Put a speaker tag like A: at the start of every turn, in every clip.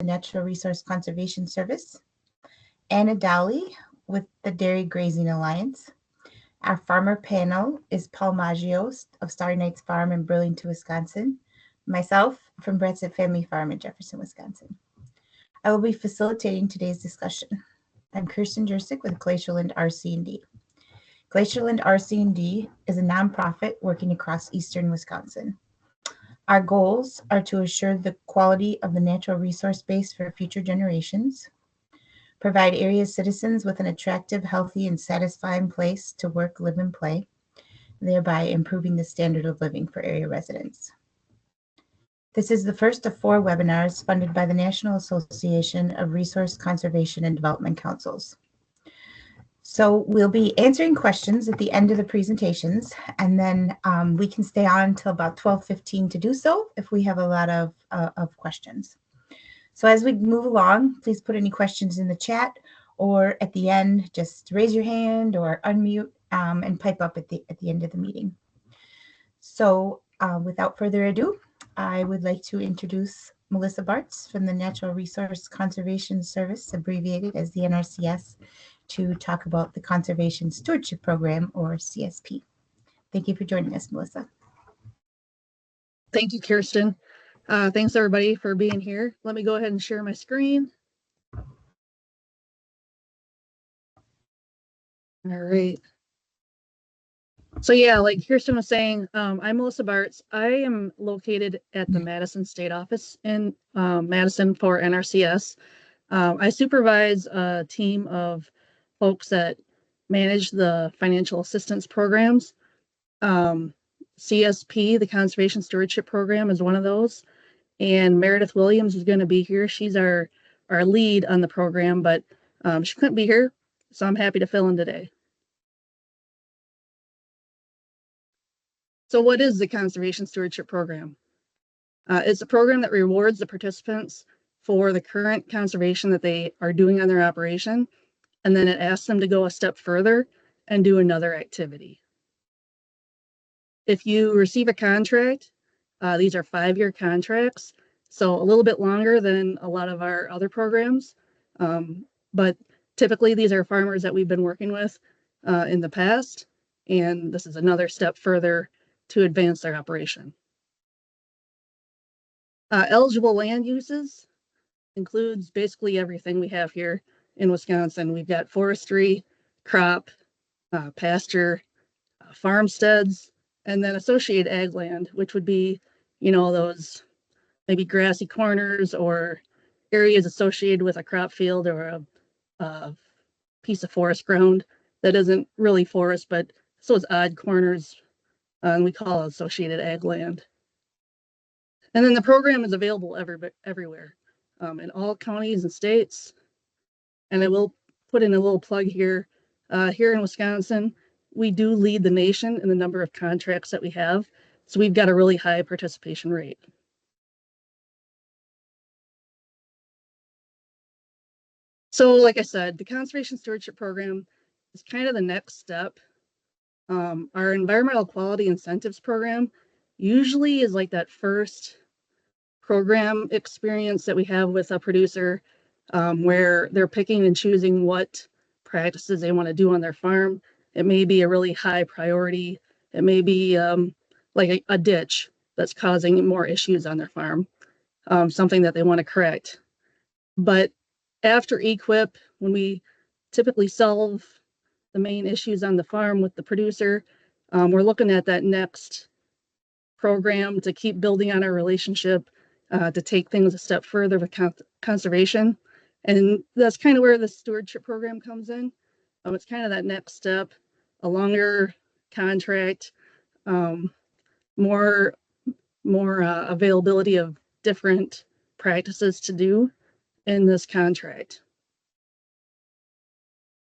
A: Natural Resource Conservation Service, Anna Dowley with the Dairy Grazing Alliance. Our farmer panel is Paul Maggio of Starry Nights Farm in Burlington, Wisconsin, myself from Bradsett Family Farm in Jefferson, Wisconsin. I will be facilitating today's discussion. I'm Kirsten Jersick with Glacierland RC&D. Glacierland RC&D is a nonprofit working across eastern Wisconsin. Our goals are to assure the quality of the natural resource base for future generations, provide area citizens with an attractive, healthy, and satisfying place to work, live, and play, thereby improving the standard of living for area residents. This is the first of 4 webinars funded by the National Association of Resource Conservation and Development Councils. So we'll be answering questions at the end of the presentations, and then we can stay on until about 12:15 to do so if we have a lot of questions. So as we move along, please put any questions in the chat, or at the end, just raise your hand or unmute and pipe up at the end of the meeting. So without further ado, I would like to introduce Melissa Bartz from the Natural Resource Conservation Service, abbreviated as the NRCS, to talk about the Conservation Stewardship Program, or CSP. Thank you for joining us, Melissa.
B: Thank you, Kirsten. Thanks everybody for being here. Let me go ahead and share my screen. All right. So yeah, like Kirsten was saying, I'm Melissa Bartz. I am located at the Madison State Office in Madison for NRCS. I supervise a team of folks that manage the financial assistance programs. CSP, the Conservation Stewardship Program, is one of those. And Meredith Williams is going to be here. She's our lead on the program, but she couldn't be here, so I'm happy to fill in today. So what is the Conservation Stewardship Program? It's a program that rewards the participants for the current conservation that they are doing on their operation, and then it asks them to go a step further and do another activity. If you receive a contract, these are 5-year contracts, so a little bit longer than a lot of our other programs, but typically these are farmers that we've been working with in the past, and this is another step further to advance their operation. Eligible land uses includes basically everything we have here in Wisconsin. We've got forestry, crop, pasture, farmsteads, and then associated ag land, which would be, you know, those maybe grassy corners or areas associated with a crop field or a piece of forest ground that isn't really forest, but so it's odd corners, and we call it associated ag land. And then the program is available everywhere, in all counties and states. And I will put in a little plug here. Here in Wisconsin, we do lead the nation in the number of contracts that we have. So we've got a really high participation rate. So like I said, the Conservation Stewardship Program is kind of the next step. Our Environmental Quality Incentives Program usually is like that first program experience that we have with a producer, where they're picking and choosing what practices they want to do on their farm. It may be a really high priority. It may be like a ditch that's causing more issues on their farm, something that they want to correct. But after EQIP, when we typically solve the main issues on the farm with the producer, we're looking at that next program to keep building on our relationship, to take things a step further with conservation. And that's kind of where the stewardship program comes in. It's kind of that next step, a longer contract, more availability of different practices to do in this contract.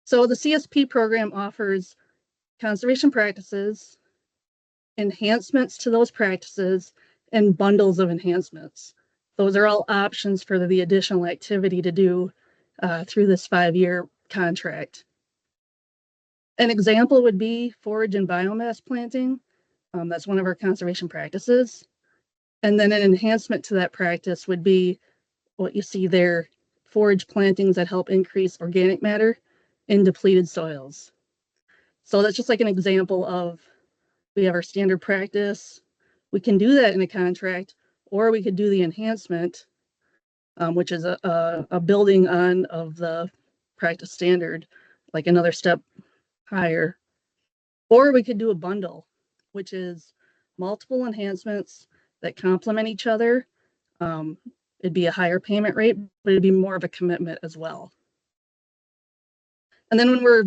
B: So the CSP program offers conservation practices, enhancements to those practices, and bundles of enhancements. Those are all options for the additional activity to do through this 5-year contract. An example would be forage and biomass planting. That's one of our conservation practices. And then an enhancement to that practice would be what you see there, forage plantings that help increase organic matter in depleted soils. So that's just like an example of, we have our standard practice. We can do that in a contract, or we could do the enhancement, which is a building on of the practice standard, like another step higher. Or we could do a bundle, which is multiple enhancements that complement each other. It'd be a higher payment rate, but it'd be more of a commitment as well. And then when we're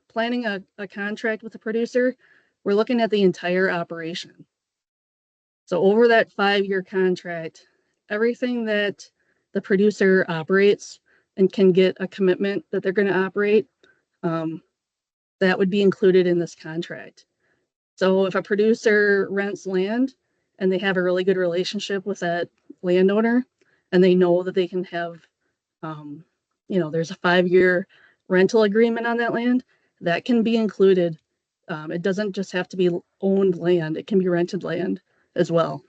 B: planning a contract with a producer, we're looking at the entire operation. So over that 5-year contract, everything that the producer operates and can get a commitment that they're going to operate, that would be included in this contract. So if a producer rents land and they have a really good relationship with that landowner, and they know that they can have, there's a 5-year rental agreement on that land, that can be included. It doesn't just have to be owned land, it can be rented land as well.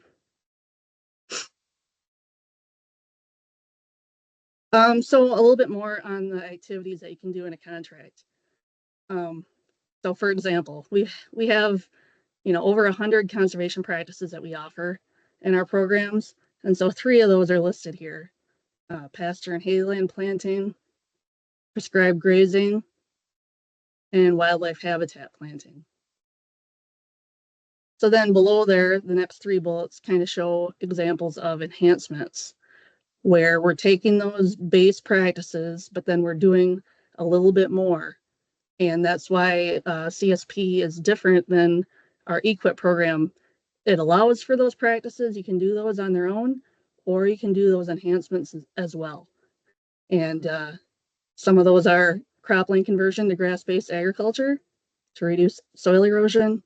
B: So a little bit more on the activities that you can do in a contract. So for example, we have, over 100 conservation practices that we offer in our programs. And so 3 of those are listed here: pasture and hayland planting, prescribed grazing, and wildlife habitat planting. So then below there, the next 3 bullets kind of show examples of enhancements, where we're taking those base practices, but then we're doing a little bit more. And that's why CSP is different than our EQIP program. It allows for those practices. You can do those on their own, or you can do those enhancements as well. And some of those are cropland conversion to grass-based agriculture to reduce soil erosion,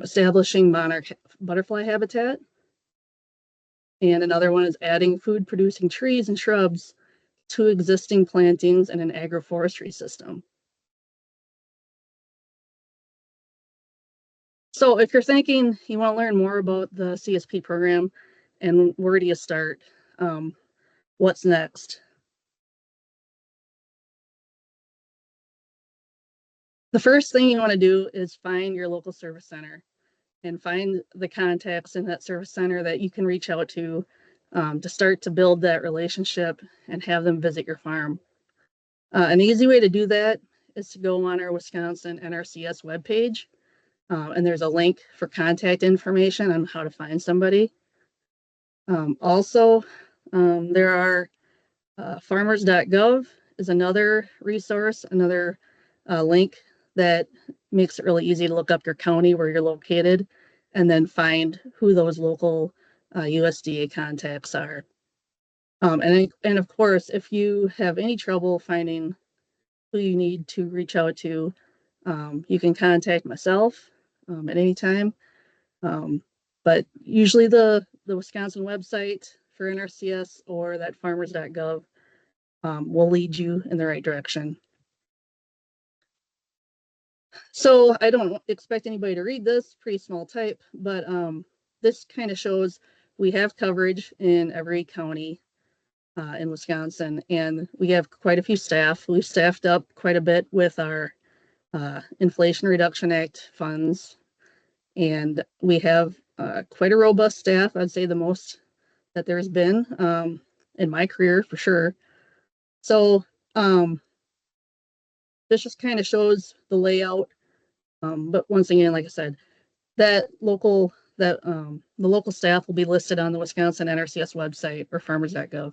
B: establishing monarch butterfly habitat, and another one is adding food-producing trees and shrubs to existing plantings in an agroforestry system. So if you're thinking you want to learn more about the CSP program and where do you start, what's next? The first thing you want to do is find your local service center and find the contacts in that service center that you can reach out to start to build that relationship and have them visit your farm. An easy way to do that is to go on our Wisconsin NRCS webpage, and there's a link for contact information on how to find somebody. Also, there are farmers.gov is another resource, another link that makes it really easy to look up your county where you're located and then find who those local USDA contacts are. And of course, if you have any trouble finding who you need to reach out to, you can contact myself at any time. But usually the Wisconsin website for NRCS or that farmers.gov will lead you in the right direction. So I don't expect anybody to read this, pretty small type, but this kind of shows we have coverage in every county in Wisconsin, and we have quite a few staff. We've staffed up quite a bit with our Inflation Reduction Act funds, and we have quite a robust staff. I'd say the most that there's been in my career for sure. So this just kind of shows the layout. But once again, like I said, the local staff will be listed on the Wisconsin NRCS website or farmers.gov.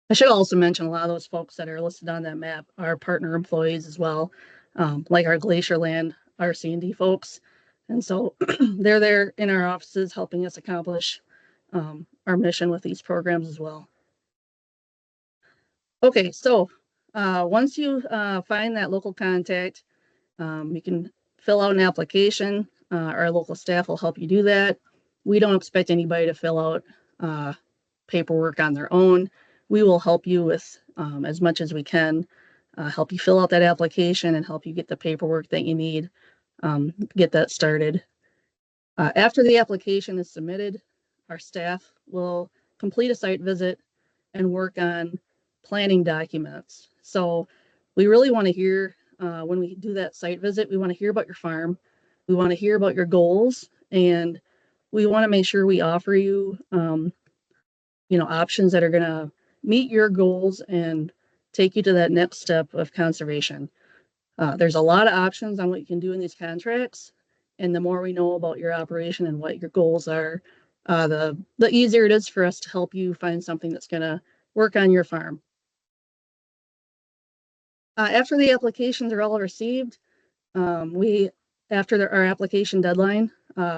B: I should also mention a lot of those folks that are listed on that map are partner employees as well, like our Glacier Land RC&D folks. And so they're there in our offices helping us accomplish our mission with these programs as well. Okay, so once you find that local contact, you can fill out an application. Our local staff will help you do that. We don't expect anybody to fill out paperwork on their own. We will help you with as much as we can, help you fill out that application and help you get the paperwork that you need, get that started. After the application is submitted, our staff will complete a site visit and work on planning documents. So we really want to hear, when we do that site visit, we want to hear about your farm. We want to hear about your goals, and we want to make sure we offer you, options that are going to meet your goals and take you to that next step of conservation. There's a lot of options on what you can do in these contracts, and the more we know about your operation and what your goals are, the easier it is for us to help you find something that's going to work on your farm. After the applications are all received, after our application deadline,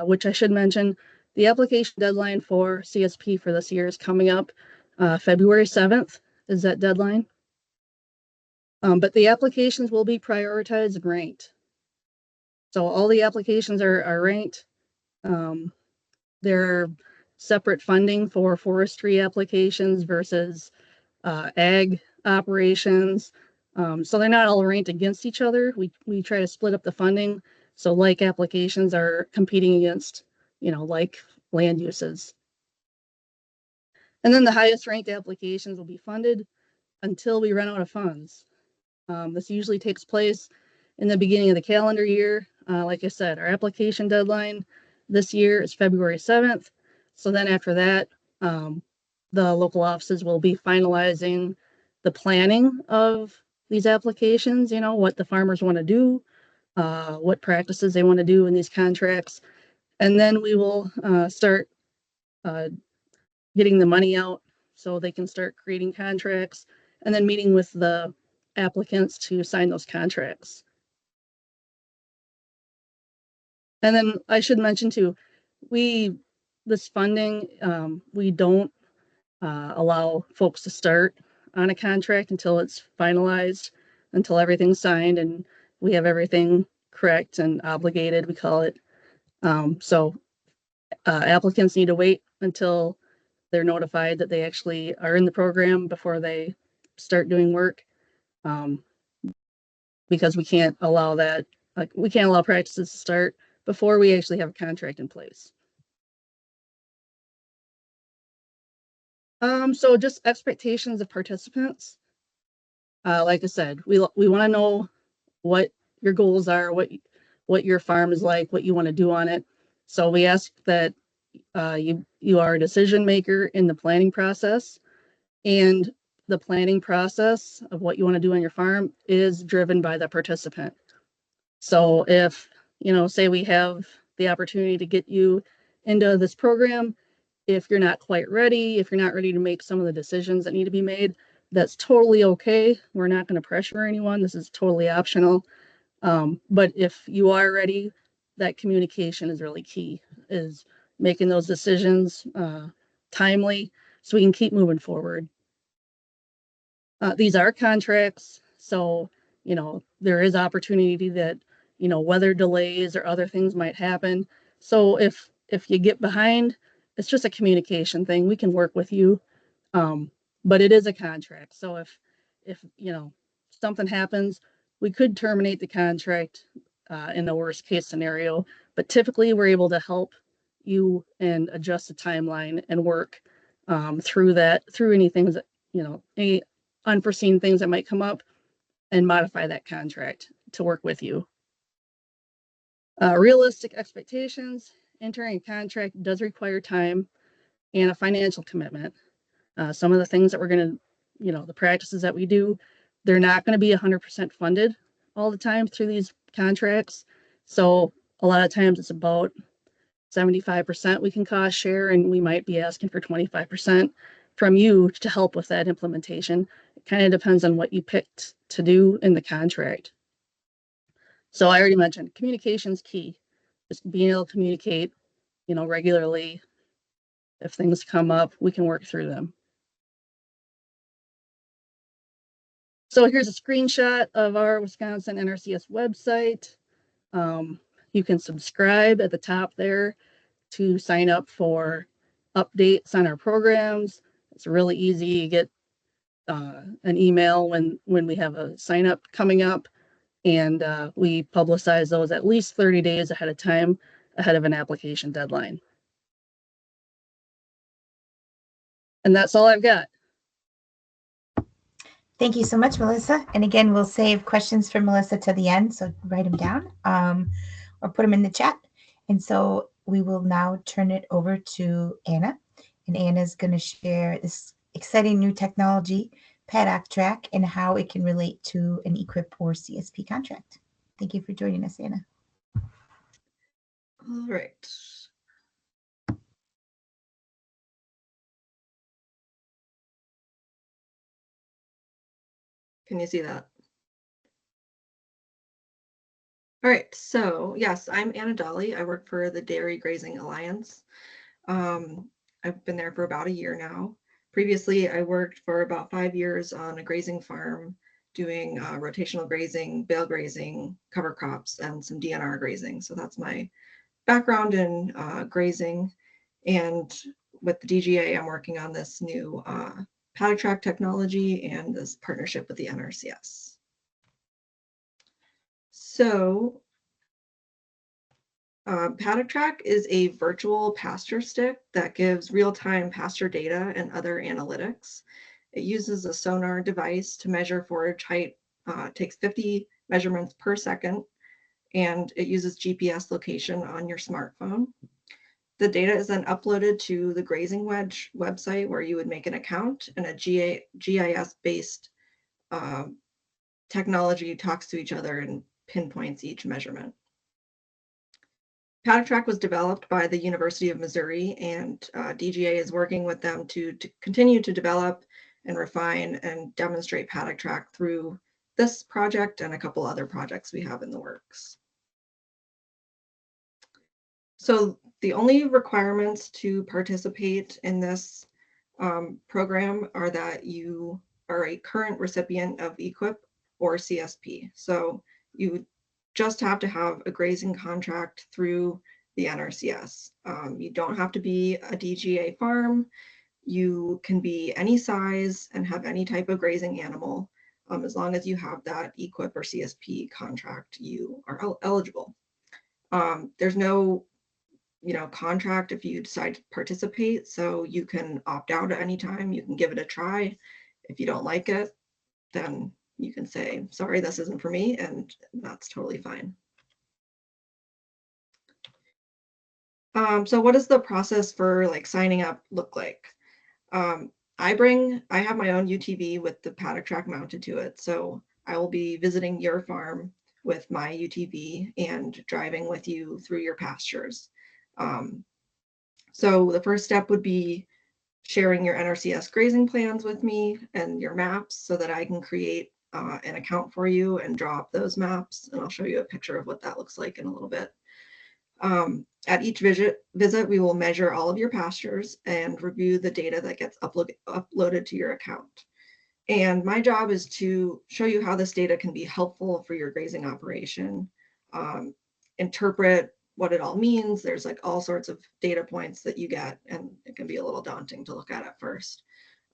B: which I should mention, the application deadline for CSP for this year is coming up. February 7th is that deadline. But the applications will be prioritized and ranked. So all the applications are ranked. There are separate funding for forestry applications versus ag operations. So they're not all ranked against each other. We try to split up the funding. So like applications are competing against, like land uses. And then the highest ranked applications will be funded until we run out of funds. This usually takes place in the beginning of the calendar year. Like I said, our application deadline this year is February 7th. So then after that, the local offices will be finalizing the planning of these applications, what the farmers want to do, what practices they want to do in these contracts. And then we will start getting the money out so they can start creating contracts and then meeting with the applicants to sign those contracts. And then I should mention too, this funding, we don't allow folks to start on a contract until it's finalized, until everything's signed and we have everything correct and obligated, we call it. So applicants need to wait until they're notified that they actually are in the program before they start doing work, because we can't allow that. We can't allow practices to start before we actually have a contract in place. So just expectations of participants. Like I said, we want to know what your goals are, what your farm is like, what you want to do on it. So we ask that you are a decision maker in the planning process, and the planning process of what you want to do on your farm is driven by the participant. So if, say we have the opportunity to get you into this program, if you're not quite ready, if you're not ready to make some of the decisions that need to be made, that's totally okay. We're not going to pressure anyone. This is totally optional. But if you are ready, that communication is really key, is making those decisions timely so we can keep moving forward. These are contracts, so, there is opportunity that, weather delays or other things might happen. So if you get behind, it's just a communication thing. We can work with you, but it is a contract. So if something happens, we could terminate the contract in the worst case scenario, but typically we're able to help you and adjust the timeline and work through any things that, any unforeseen things that might come up, and modify that contract to work with you. Realistic expectations. Entering a contract does require time and a financial commitment. Some of the things that we're going to, the practices that we do, they're not going to be 100% funded all the time through these contracts. So a lot of times it's about 75% we can cost share, and we might be asking for 25% from you to help with that implementation. It kind of depends on what you picked to do in the contract. So I already mentioned communication is key. Just being able to communicate, regularly. If things come up, we can work through them. So here's a screenshot of our Wisconsin NRCS website. You can subscribe at the top there to sign up for updates on our programs. It's really easy. You get an email when we have a sign up coming up, and we publicize those at least 30 days ahead of time, ahead of an application deadline. And that's all I've got.
A: Thank you so much, Melissa. And again, we'll save questions for Melissa to the end, so write them down or put them in the chat. And so we will now turn it over to Anna. And Anna's going to share this exciting new technology, PaddockTrac, and how it can relate to an EQIP or CSP contract. Thank you for joining us, Anna.
C: All right. Can you see that? All right, so yes, I'm Anna Dolly. I work for the Dairy Grazing Alliance. I've been there for about a year now. Previously, I worked for about 5 years on a grazing farm doing rotational grazing, bale grazing, cover crops, and some DNR grazing. So that's my background in grazing. And with the DGA, I'm working on this new PaddockTrac technology and this partnership with the NRCS. So PaddockTrac is a virtual pasture stick that gives real-time pasture data and other analytics. It uses a sonar device to measure forage height. It takes 50 measurements per second, and it uses GPS location on your smartphone. The data is then uploaded to the Grazing Wedge website where you would make an account, and a GIS-based technology talks to each other and pinpoints each measurement. PaddockTrac was developed by the University of Missouri, and DGA is working with them to continue to develop and refine and demonstrate PaddockTrac through this project and a couple other projects we have in the works. So the only requirements to participate in this program are that you are a current recipient of EQIP or CSP. So you just have to have a grazing contract through the NRCS. You don't have to be a DGA farm. You can be any size and have any type of grazing animal. As long as you have that EQIP or CSP contract, you are eligible. There's no contract if you decide to participate, so you can opt out at any time. You can give it a try. If you don't like it, then you can say, sorry, this isn't for me, and that's totally fine. So what does the process for signing up look like? I have my own UTV with the PaddockTrac mounted to it, so I will be visiting your farm with my UTV and driving with you through your pastures. So the first step would be sharing your NRCS grazing plans with me and your maps so that I can create an account for you and draw up those maps. And I'll show you a picture of what that looks like in a little bit. At each visit, we will measure all of your pastures and review the data that gets uploaded to your account. And my job is to show you how this data can be helpful for your grazing operation, interpret what it all means. There's all sorts of data points that you get, and it can be a little daunting to look at first.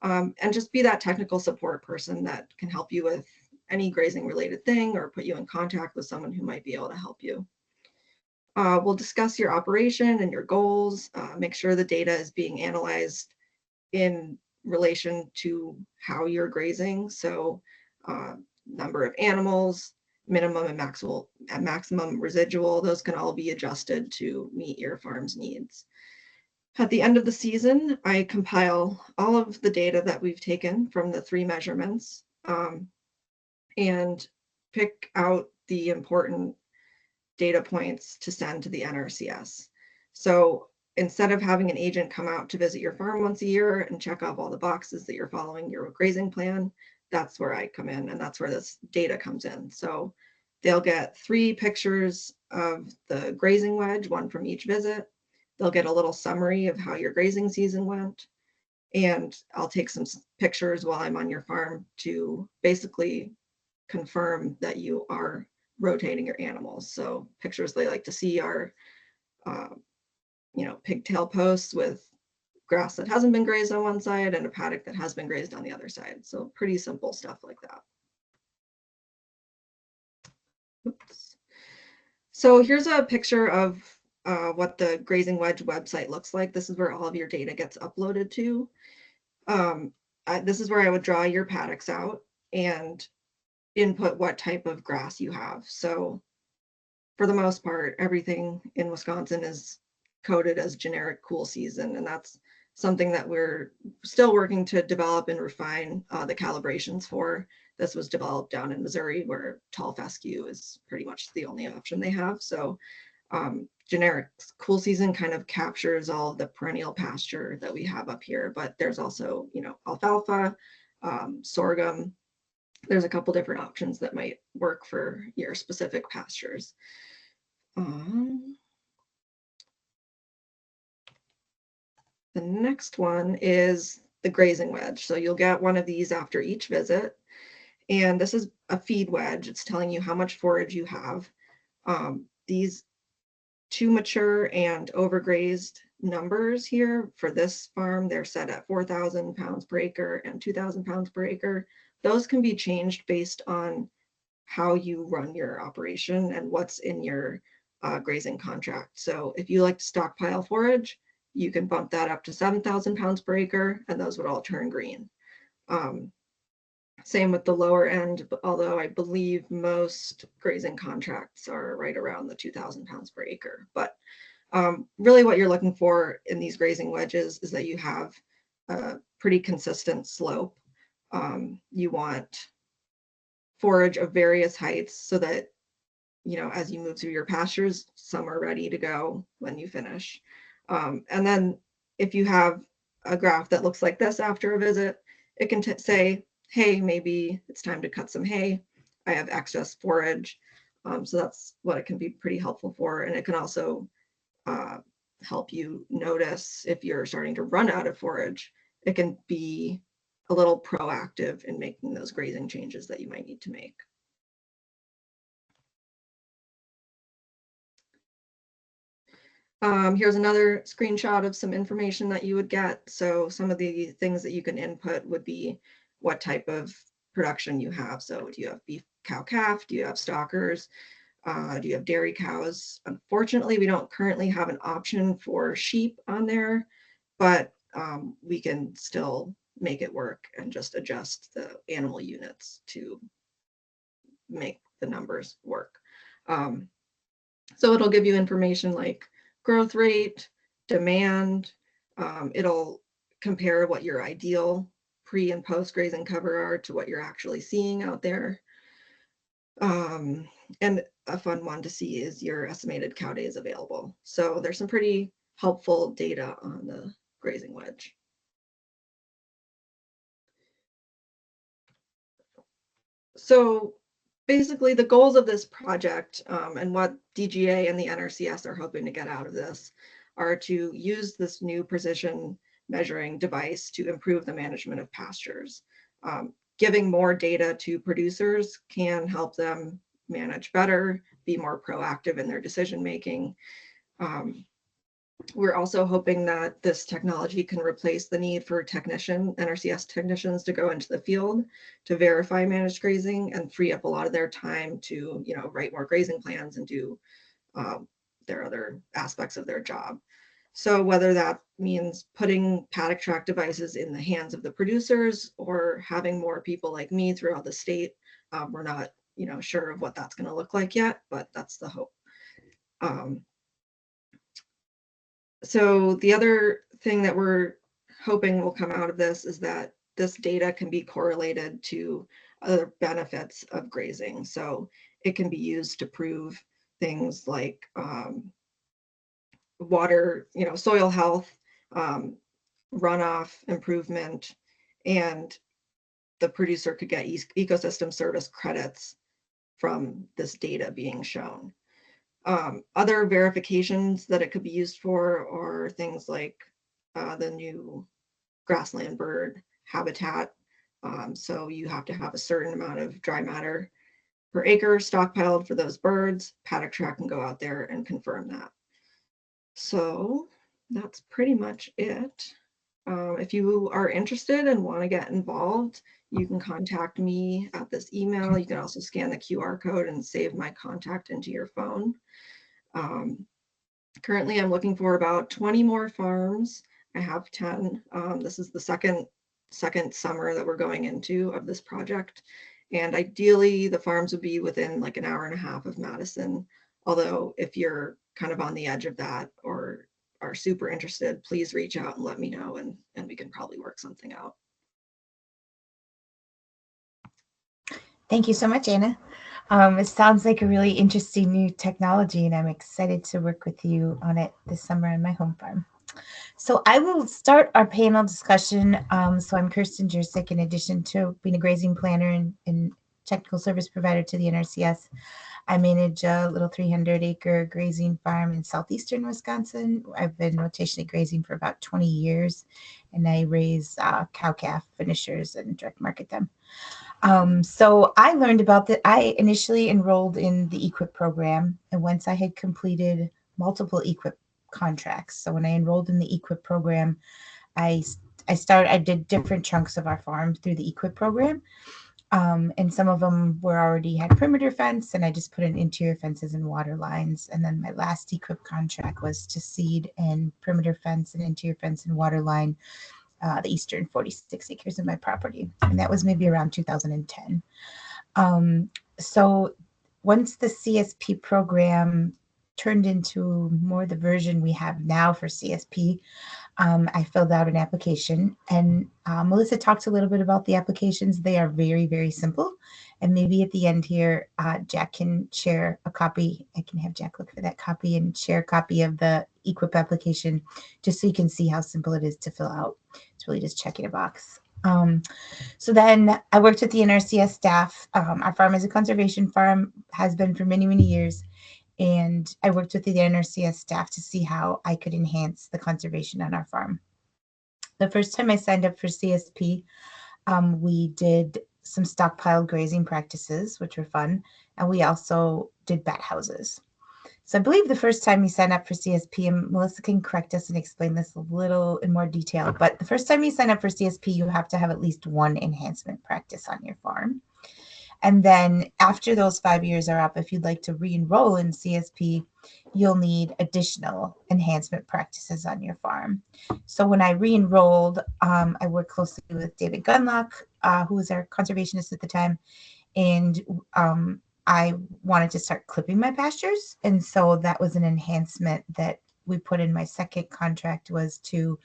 C: And just be that technical support person that can help you with any grazing related thing or put you in contact with someone who might be able to help you. We'll discuss your operation and your goals, make sure the data is being analyzed in relation to how you're grazing. So number of animals, minimum and maximum residual, those can all be adjusted to meet your farm's needs. At the end of the season, I compile all of the data that we've taken from the 3 measurements and pick out the important data points to send to the NRCS. So instead of having an agent come out to visit your farm once a year and check off all the boxes that you're following your grazing plan, that's where I come in, and that's where this data comes in. So they'll get 3 pictures of the grazing wedge, 1 from each visit. They'll get a little summary of how your grazing season went. And I'll take some pictures while I'm on your farm to basically confirm that you are rotating your animals. So pictures they like to see are, pigtail posts with grass that hasn't been grazed on one side and a paddock that has been grazed on the other side. So pretty simple stuff like that. Oops. So here's a picture of what the Grazing Wedge website looks like. This is where all of your data gets uploaded to. This is where I would draw your paddocks out and input what type of grass you have. So for the most part, everything in Wisconsin is coded as generic cool season, and that's something that we're still working to develop and refine the calibrations for. This was developed down in Missouri, where tall fescue is pretty much the only option they have. So generic cool season kind of captures all of the perennial pasture that we have up here, but there's also, you know, alfalfa, sorghum. There's a couple different options that might work for your specific pastures. The next one is the grazing wedge. So you'll get one of these after each visit. And this is a feed wedge. It's telling you how much forage you have. These too mature and overgrazed numbers here for this farm, they're set at 4,000 pounds per acre and 2,000 pounds per acre. Those can be changed based on how you run your operation and what's in your grazing contract. So if you like to stockpile forage, you can bump that up to 7,000 pounds per acre, and those would all turn green. Same with the lower end, although I believe most grazing contracts are right around the 2,000 pounds per acre. But really what you're looking for in these grazing wedges is that you have a pretty consistent slope. You want forage of various heights so that, you know, as you move through your pastures, some are ready to go when you finish. And then if you have a graph that looks like this after a visit, it can say, hey, maybe it's time to cut some hay. I have excess forage. So that's what it can be pretty helpful for. And it can also help you notice if you're starting to run out of forage. It can be a little proactive in making those grazing changes that you might need to make. Here's another screenshot of some information that you would get. So some of the things that you can input would be what type of production you have. So do you have beef, cow, calf? Do you have stockers? Do you have dairy cows? Unfortunately, we don't currently have an option for sheep on there, but we can still make it work and just adjust the animal units to make the numbers work. So it'll give you information like growth rate, demand. It'll compare what your ideal pre and post grazing cover are to what you're actually seeing out there. And a fun one to see is your estimated cow days available. So there's some pretty helpful data on the grazing wedge. So basically the goals of this project and what DGA and the NRCS are hoping to get out of this are to use this new precision measuring device to improve the management of pastures. Giving more data to producers can help them manage better, be more proactive in their decision making. We're also hoping that this technology can replace the need for NRCS technicians to go into the field to verify managed grazing and free up a lot of their time to, you know, write more grazing plans and do their other aspects of their job. So whether that means putting PaddockTrac devices in the hands of the producers or having more people like me throughout the state, we're not, you know, sure of what that's going to look like yet, but that's the hope. So the other thing that we're hoping will come out of this is that this data can be correlated to other benefits of grazing. So it can be used to prove things like water, you know, soil health, runoff improvement, and the producer could get ecosystem service credits from this data being shown. Other verifications that it could be used for are things like the new grassland bird habitat. So you have to have a certain amount of dry matter per acre stockpiled for those birds. PaddockTrac can go out there and confirm that. So that's pretty much it. If you are interested and want to get involved, you can contact me at this email. You can also scan the QR code and save my contact into your phone. Currently, I'm looking for about 20 more farms. I have 10. This is the second second summer that we're going into of this project. And ideally the farms would be within like an hour and a half of Madison. Although if you're kind of on the edge of that or are super interested, please reach out and let me know, and we can probably work something out.
A: Thank you so much, Anna. It sounds like a really interesting new technology, and I'm excited to work with you on it this summer on my home farm. So I will start our panel discussion. So I'm Kirsten Jersick. In addition to being a grazing planner and technical service provider to the NRCS, I manage a little 300-acre grazing farm in southeastern Wisconsin. I've been rotationally grazing for about 20 years, and I raise cow-calf finishers and direct market them. So I learned about that. I initially enrolled in the EQIP program, and once I had completed multiple EQIP contracts. So when I enrolled in the EQIP program, I did different chunks of our farm through the EQIP program. And some of them were already had perimeter fence, and I just put in interior fences and water lines. And then my last EQIP contract was to seed and perimeter fence and interior fence and water line the eastern 46 acres of my property. And that was maybe around 2010. So once the CSP program turned into more the version we have now for CSP, I filled out an application, and Melissa talked a little bit about the applications. They are very, very simple. And maybe at the end here, Jack can share a copy. I can have Jack look for that copy and share a copy of the EQIP application, just so you can see how simple it is to fill out. It's really just checking a box. So then I worked with the NRCS staff. Our farm is a conservation farm, has been for many, many years. And I worked with the NRCS staff to see how I could enhance the conservation on our farm. The first time I signed up for CSP, we did some stockpile grazing practices, which were fun. And we also did bat houses. So I believe the first time you sign up for CSP, and Melissa can correct us and explain this a little in more detail, but the first time you sign up for CSP, you have to have at least one enhancement practice on your farm. And then after those 5 years are up, if you'd like to re-enroll in CSP, you'll need additional enhancement practices on your farm. So when I re-enrolled, I worked closely with David Gunlock, who was our conservationist at the time, and I wanted to start clipping my pastures. And so that was an enhancement that we put in my second contract, was to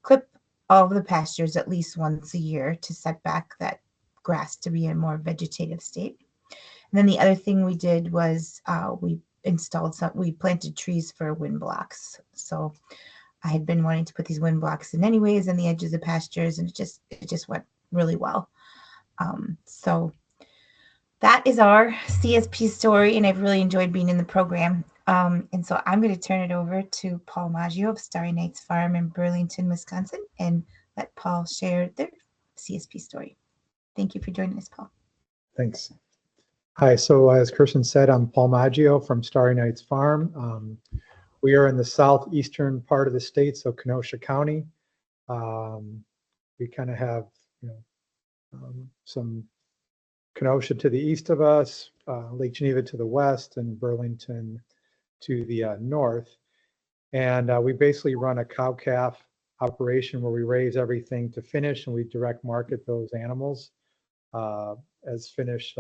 A: clip all of the pastures at least once a year to set back that grass to be in a more vegetative state. And then the other thing we did was we planted trees for wind blocks. So I had been wanting to put these wind blocks in anyways in the edges of pastures, and it just went really well. So that is our CSP story, and I've really enjoyed being in the program. And so I'm going to turn it over to Paul Maggio of Starry Nights Farm in Burlington, Wisconsin, and let Paul share their CSP story. Thank you for joining us, Paul.
D: Thanks. Hi, so as Kirsten said, I'm Paul Maggio from Starry Nights Farm. We are in the southeastern part of the state, so Kenosha County. We kind of have, some Kenosha to the east of us, Lake Geneva to the west, and Burlington to the north. And we basically run a cow-calf operation where we raise everything to finish, and we direct market those animals as finished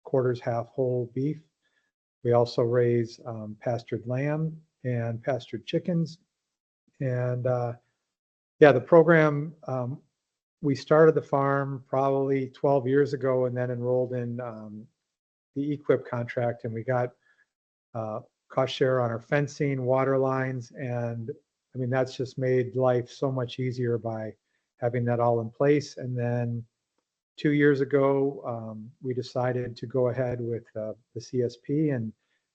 D: quarters, half whole beef. We also raise pastured lamb and pastured chickens. And yeah, the program, we started the farm probably 12 years ago and then enrolled in the EQIP contract, and we got cost share on our fencing, water lines, and I mean, that's just made life so much easier by having that all in place. And then 2 years ago, we decided to go ahead with the CSP, and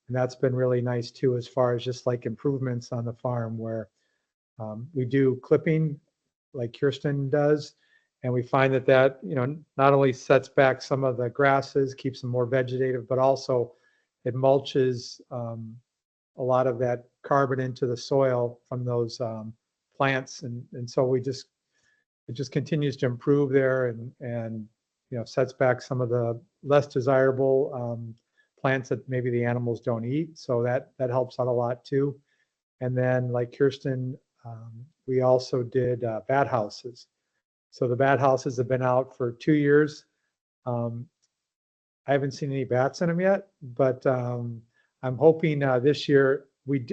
D: that's been really nice too, as far as just like improvements on the farm, where we do clipping like Kirsten does, and we find that not only sets back some of the grasses, keeps them more vegetative, but also it mulches a lot of that carbon into the soil from those plants, and so it just continues to improve there, and sets back some of the less desirable plants that maybe the animals don't eat. So that helps out a lot too. And then like Kirsten, we also did bat houses. So the bat houses have been out for 2 years. I haven't seen any bats in them yet, but I'm hoping this year,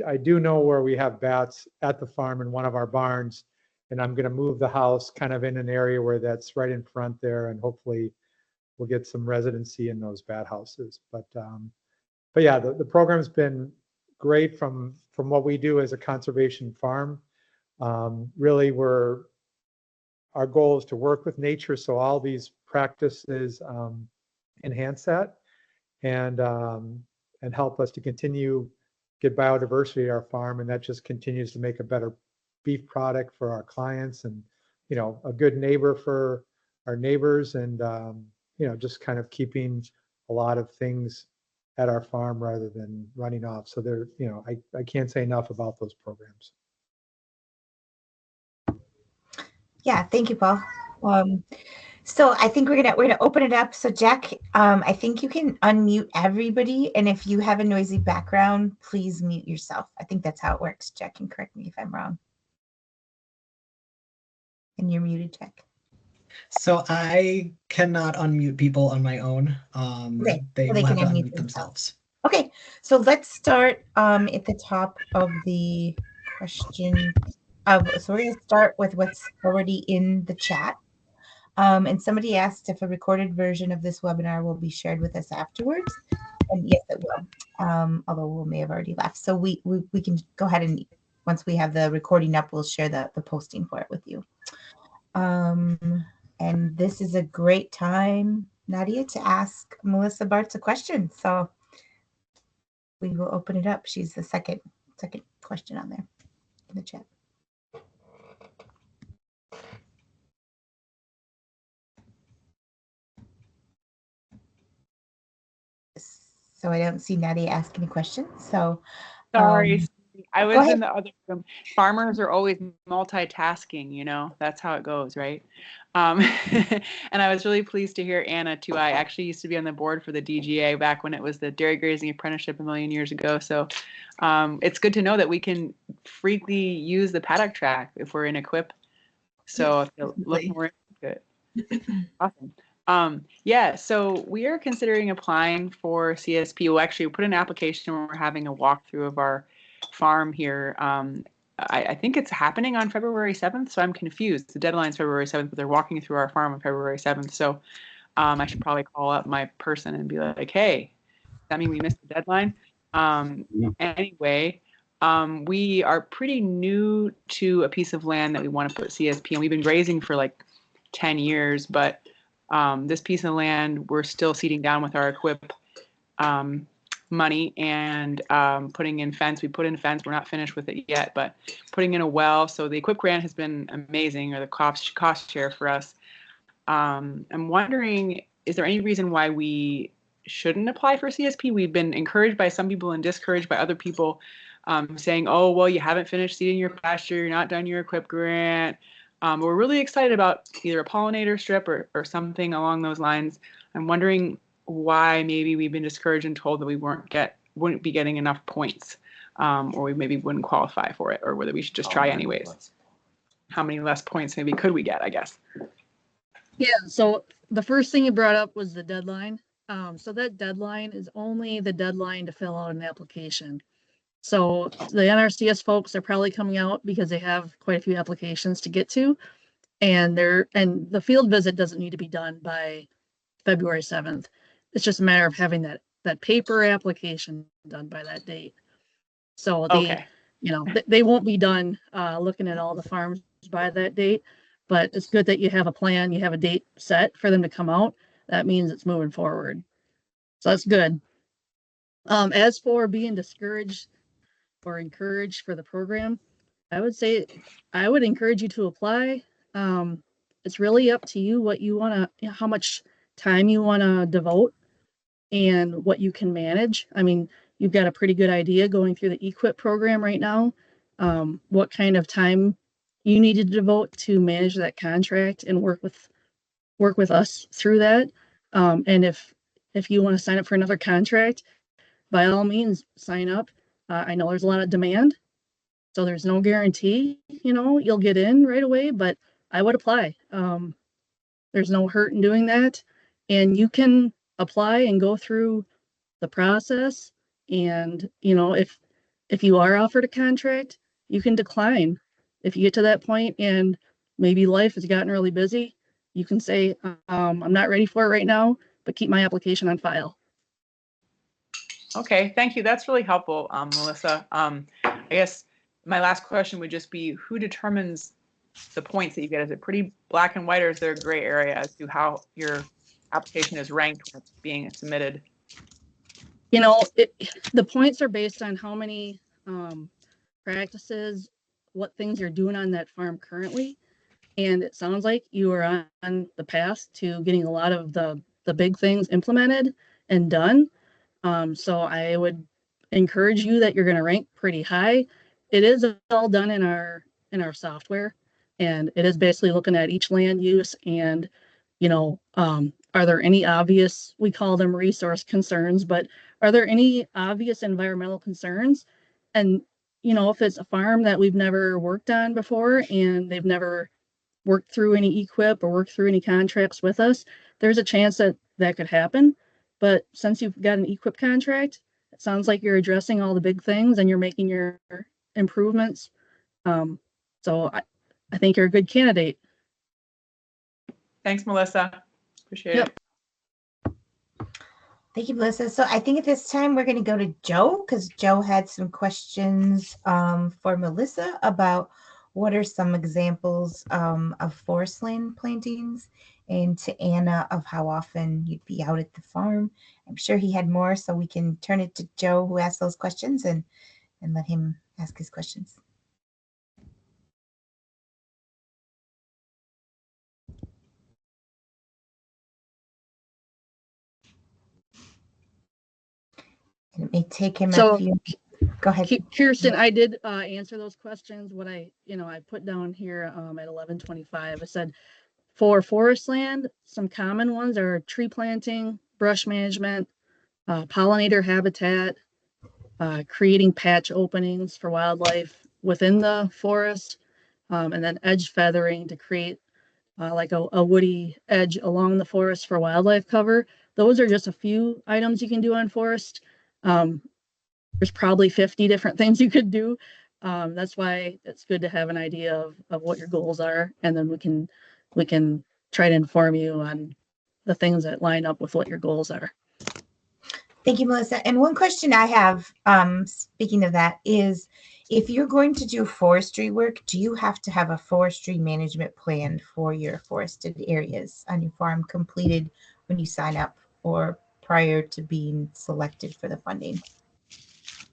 D: I do know where we have bats at the farm in one of our barns, and I'm going to move the house kind of in an area where that's right in front there, and hopefully we'll get some residency in those bat houses. But yeah, the program's been great from what we do as a conservation farm. Really, our goal is to work with nature, so all these practices enhance that and help us to continue get biodiversity at our farm, and that just continues to make a better beef product for our clients, and a good neighbor for our neighbors, and just kind of keeping a lot of things at our farm rather than running off. So there, I can't say enough about those programs.
A: Yeah, thank you, Paul. So I think we're gonna open it up. So Jack, I think you can unmute everybody, and if you have a noisy background, please mute yourself. I think that's how it works. Jack can correct me if I'm wrong. And you're muted, Jack.
E: So I cannot unmute people on my own.
A: Okay,
E: They
A: so they
E: will have
A: can
E: to
A: unmute
E: unmute themselves.
A: Okay, so let's start at the top of the question. So we're going to start with what's already in the chat. And somebody asked if a recorded version of this webinar will be shared with us afterwards. And yes, it will, although we may have already left. So we can go ahead and once we have the recording up, we'll share the posting for it with you. And this is a great time, Nadia, to ask Melissa Bartz a question. So we will open it up. She's the second question on there in the chat. So I don't see Nadia ask any questions. So
F: sorry, I was in the other room. Farmers are always multitasking, that's how it goes, right? And I was really pleased to hear Anna too. I actually used to be on the board for the DGA back when it was the Dairy Grazing Apprenticeship a million years ago. So it's good to know that we can freely use the PaddockTrac if we're in equip. So if you look more into it. Awesome. Yeah, so we are considering applying for CSP. We'll actually put an application when we're having a walkthrough of our farm here. I think it's happening on February 7th, so I'm confused. The deadline's February 7th, but they're walking through our farm on February 7th. So I should probably call up my person and be like, hey, does that mean we missed the deadline? Anyway, we are pretty new to a piece of land that we want to put CSP, and we've been grazing for like 10 years, but this piece of land, we're still seeding down with our equip money and putting in fence. We put in fence. We're not finished with it yet, but putting in a well. So the equip grant has been amazing, or the cost share for us. I'm wondering, is there any reason why we shouldn't apply for CSP? We've been encouraged by some people and discouraged by other people, saying, oh, well, you haven't finished seeding your pasture. You're not done your equip grant. We're really excited about either a pollinator strip or something along those lines. I'm wondering why maybe we've been discouraged and told that we wouldn't be getting enough points, or we maybe wouldn't qualify for it, or whether we should just try anyways. How many less points maybe could we get, I guess?
B: Yeah, so the first thing you brought up was the deadline. So that deadline is only the deadline to fill out an application. So the NRCS folks are probably coming out because they have quite a few applications to get to, and the field visit doesn't need to be done by February 7th. It's just a matter of having that paper application done by that date. So they won't be done looking at all the farms by that date, but it's good that you have a plan, you have a date set for them to come out. That means it's moving forward. So that's good. As for being discouraged or encouraged for the program, I would say I would encourage you to apply. It's really up to you what you want to, how much time you want to devote and what you can manage. I mean, you've got a pretty good idea going through the equip program right now, what kind of time you need to devote to manage that contract and work with us through that. And if you want to sign up for another contract, by all means, sign up. I know there's a lot of demand, so there's no guarantee, you'll get in right away, but I would apply. There's no hurt in doing that. And you can apply and go through the process. And, you know, if you are offered a contract, you can decline. If you get to that point and maybe life has gotten really busy, you can say, I'm not ready for it right now, but keep my application on file.
F: Okay, thank you. That's really helpful, Melissa. I guess my last question would just be, who determines the points that you get? Is it pretty black and white, or is there a gray area as to how your application is ranked when it's being submitted?
B: You know, the points are based on how many practices, what things you're doing on that farm currently. And it sounds like you are on the path to getting a lot of the big things implemented and done. So I would encourage you that you're going to rank pretty high. It is all done in our software, and it is basically looking at each land use and, you know, are there any obvious, we call them resource concerns, but are there any obvious environmental concerns? And, you know, if it's a farm that we've never worked on before and they've never worked through any equip or worked through any contracts with us, there's a chance that that could happen. But since you've got an equip contract, it sounds like you're addressing all the big things and you're making your improvements. So I think you're a good candidate.
F: Thanks, Melissa. Appreciate
B: Yep.
F: it.
A: Thank you, Melissa. So I think at this time we're going to go to Joe, because Joe had some questions for Melissa about what are some examples of forest land plantings, and to Anna of how often you'd be out at the farm. I'm sure he had more, so we can turn it to Joe who asked those questions and let him ask his questions. And it may take him a few. Go ahead.
B: Kirsten, I did answer those questions. What I put down here at 11:25, I said for forest land, some common ones are tree planting, brush management, pollinator habitat, creating patch openings for wildlife within the forest, and then edge feathering to create like a woody edge along the forest for wildlife cover. Those are just a few items you can do on forest. There's probably 50 different things you could do. That's why it's good to have an idea of what your goals are, and then we can try to inform you on the things that line up with what your goals are.
A: Thank you, Melissa. And one question I have, speaking of that, is if you're going to do forestry work, do you have to have a forestry management plan for your forested areas on your farm completed when you sign up or prior to being selected for the funding?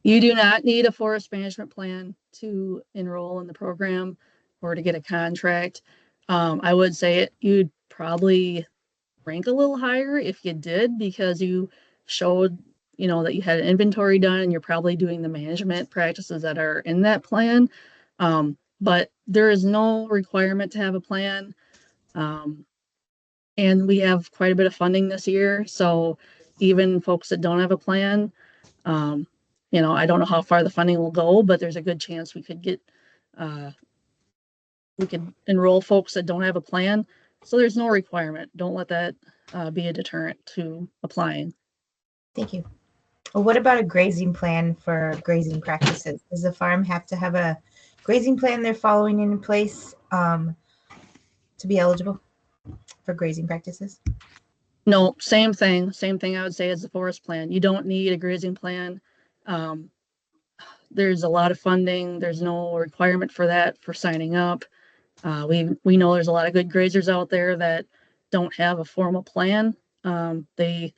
B: You do not need a forest management plan to enroll in the program or to get a contract. I would say you'd probably rank a little higher if you did, because you showed, that you had an inventory done and you're probably doing the management practices that are in that plan. But there is no requirement to have a plan. And we have quite a bit of funding this year. So even folks that don't have a plan, I don't know how far the funding will go, but there's a good chance we could enroll folks that don't have a plan. So there's no requirement. Don't let that be a deterrent to applying.
A: Thank you. Well, what about a grazing plan for grazing practices? Does the farm have to have a grazing plan they're following in place to be eligible for grazing practices?
B: No, same thing I would say as the forest plan. You don't need a grazing plan. There's a lot of funding. There's no requirement for that for signing up. We know there's a lot of good grazers out there that don't have a formal plan. They,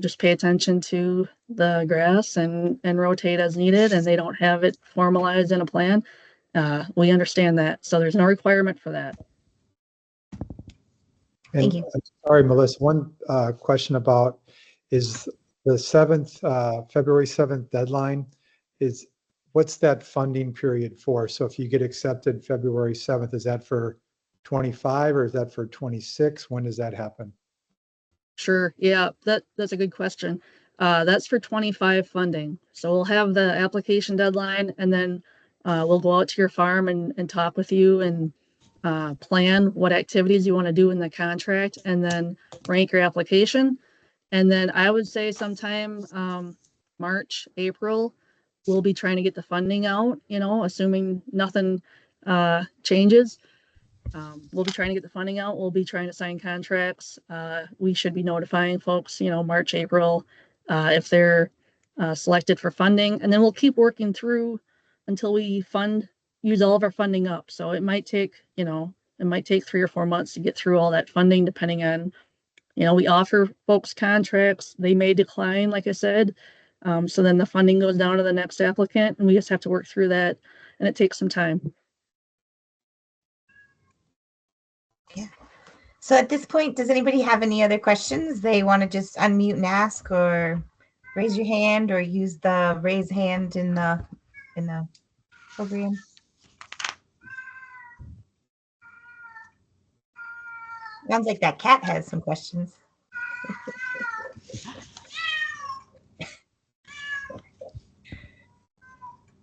B: just pay attention to the grass and rotate as needed, and they don't have it formalized in a plan. We understand that. So there's no requirement for that.
A: Thank you.
D: Sorry, Melissa, one question about is the February 7th deadline, what's that funding period for? So if you get accepted February 7th, is that for 25 or is that for 26? When does that happen?
B: Sure. Yeah, that's a good question. That's for 25 funding. So we'll have the application deadline, and then we'll go out to your farm and talk with you and plan what activities you want to do in the contract and then rank your application. And then I would say sometime March, April, we'll be trying to get the funding out, assuming nothing changes. We'll be trying to get the funding out. We'll be trying to sign contracts. We should be notifying folks, March, April, if they're selected for funding. And then we'll keep working through until we use all of our funding up. So it might take, 3 or 4 months to get through all that funding, depending on, we offer folks contracts. They may decline, like I said. So then the funding goes down to the next applicant, and we just have to work through that. And it takes some time.
A: Yeah. So at this point, does anybody have any other questions they want to just unmute and ask, or raise your hand, or use the raise hand in the program? Sounds like that cat has some questions.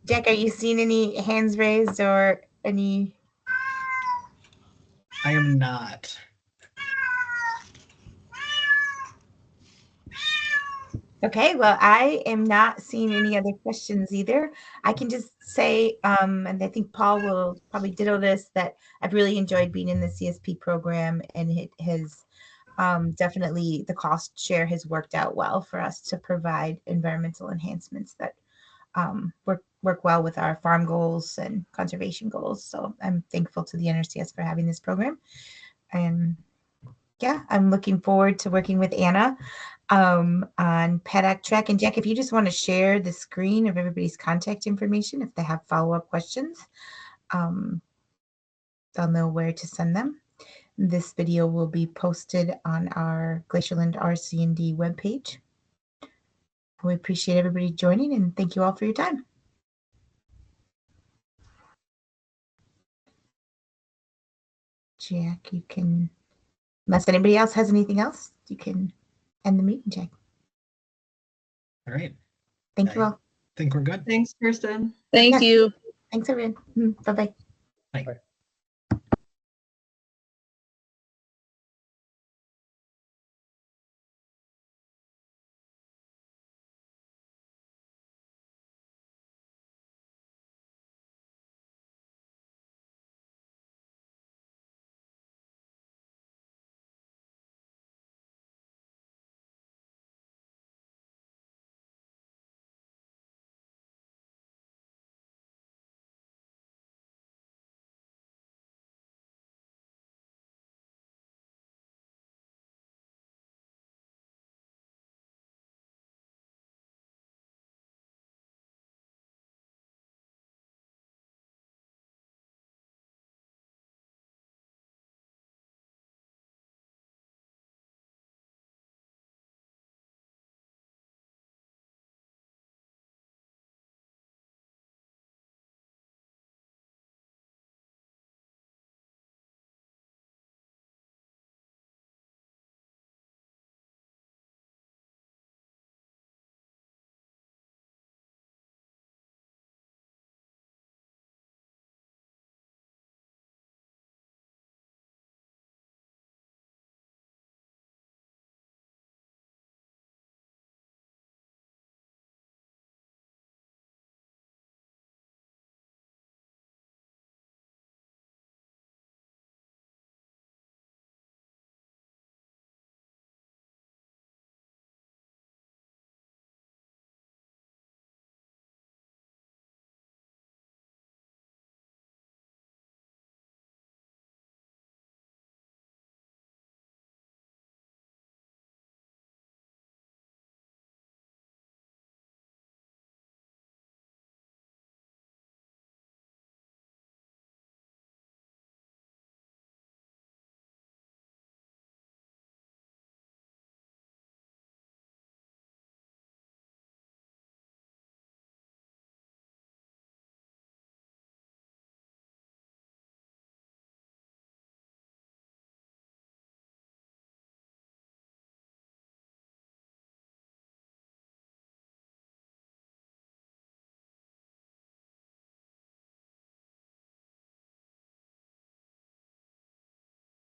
A: Jack, are you seeing any hands raised or any?
E: I am not.
A: Okay, well, I am not seeing any other questions either. I can just say, and I think Paul will probably ditto this, that I've really enjoyed being in the CSP program, and it has definitely, the cost share has worked out well for us to provide environmental enhancements that work well with our farm goals and conservation goals. So I'm thankful to the NRCS for having this program. And yeah, I'm looking forward to working with Anna on PaddockTrac. And Jack, if you just want to share the screen of everybody's contact information, if they have follow-up questions, they'll know where to send them. This video will be posted on our Glacierland RC&D webpage. We appreciate everybody joining, and thank you all for your time. Jack, you can, unless anybody else has anything else, you can end the meeting, Jack.
E: All right.
A: Thank you all.
E: Think we're good.
C: Thanks, Kirsten.
B: Thank you.
A: Thanks, everyone. Bye-bye.
E: Bye.